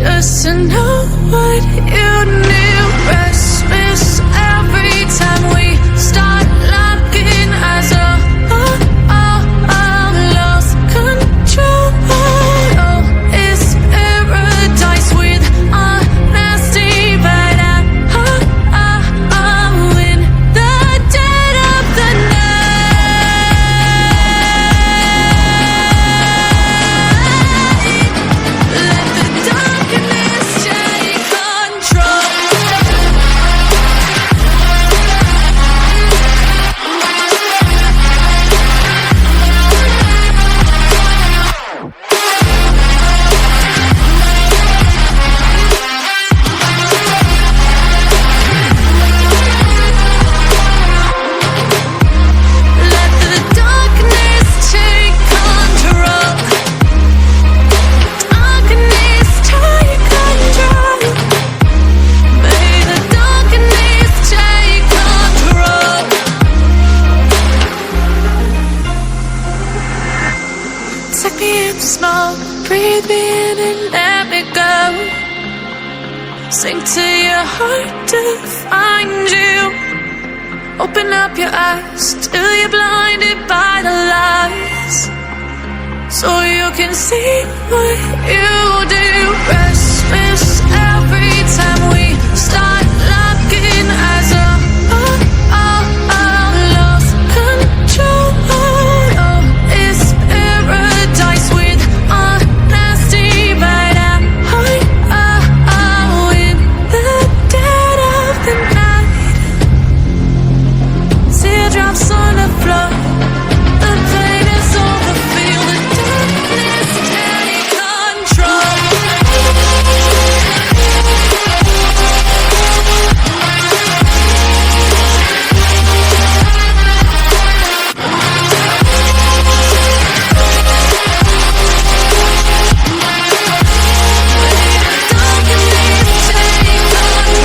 just to know what you knew. Restless every time we start locking eyes. Lost control. Oh, it's paradise with honesty, but I'm in the dead of the night. Let the darkness take control. Let the darkness take control. Darkness take control. May the darkness take control. Take me in the smoke, breathe me in and let me go. Sink to your heart to find you. Open up your eyes till you're blinded by the lies, so you can see what you do. Restless every time we start locking eyes. Lost control. Oh, it's paradise with honesty, but I'm in the dead of the night. Teardrops on the floor. The pain is over. Feel the darkness take control. Darkness take control.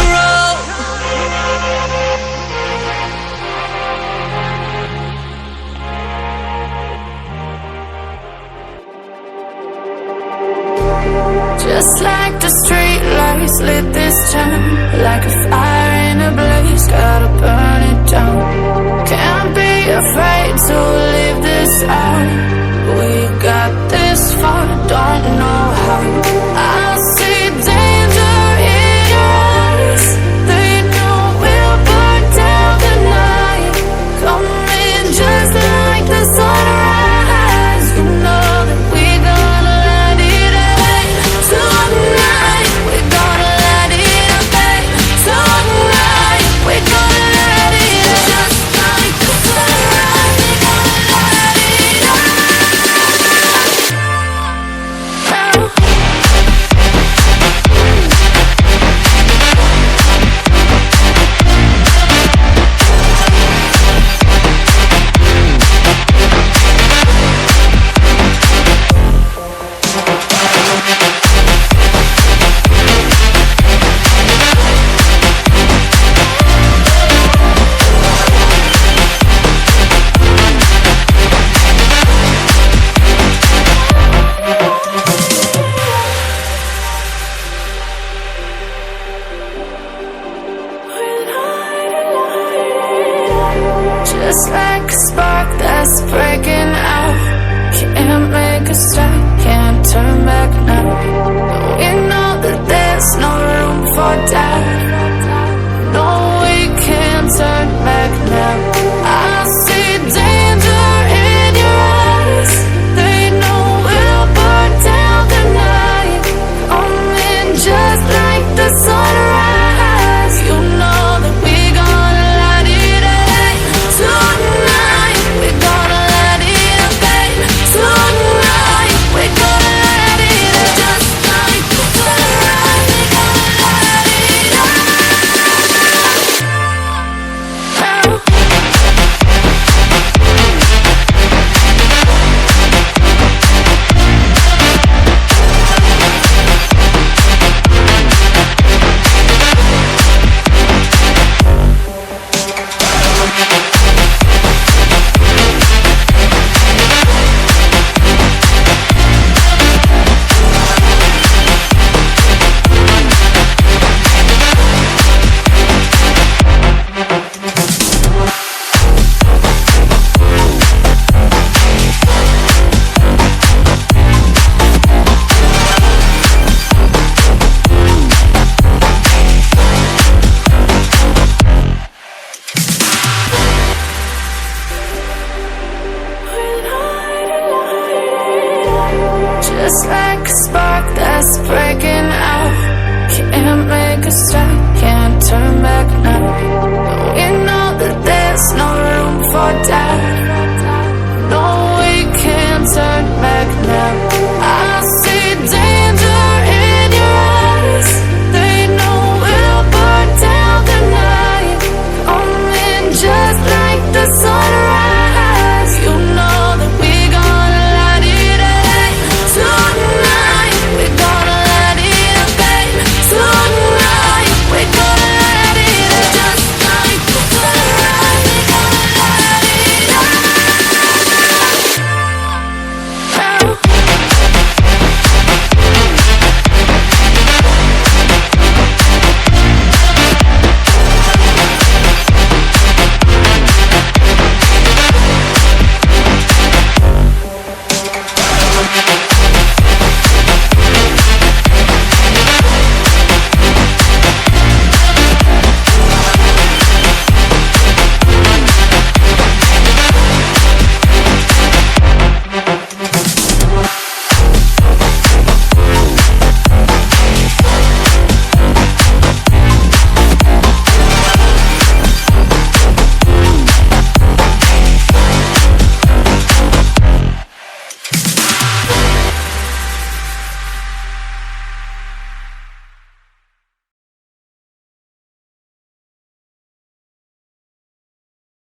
Just like the street lights lit this town, like a fire in a blaze, gotta burn it down. Can't be afraid to leave this out. We got this far, don't know how.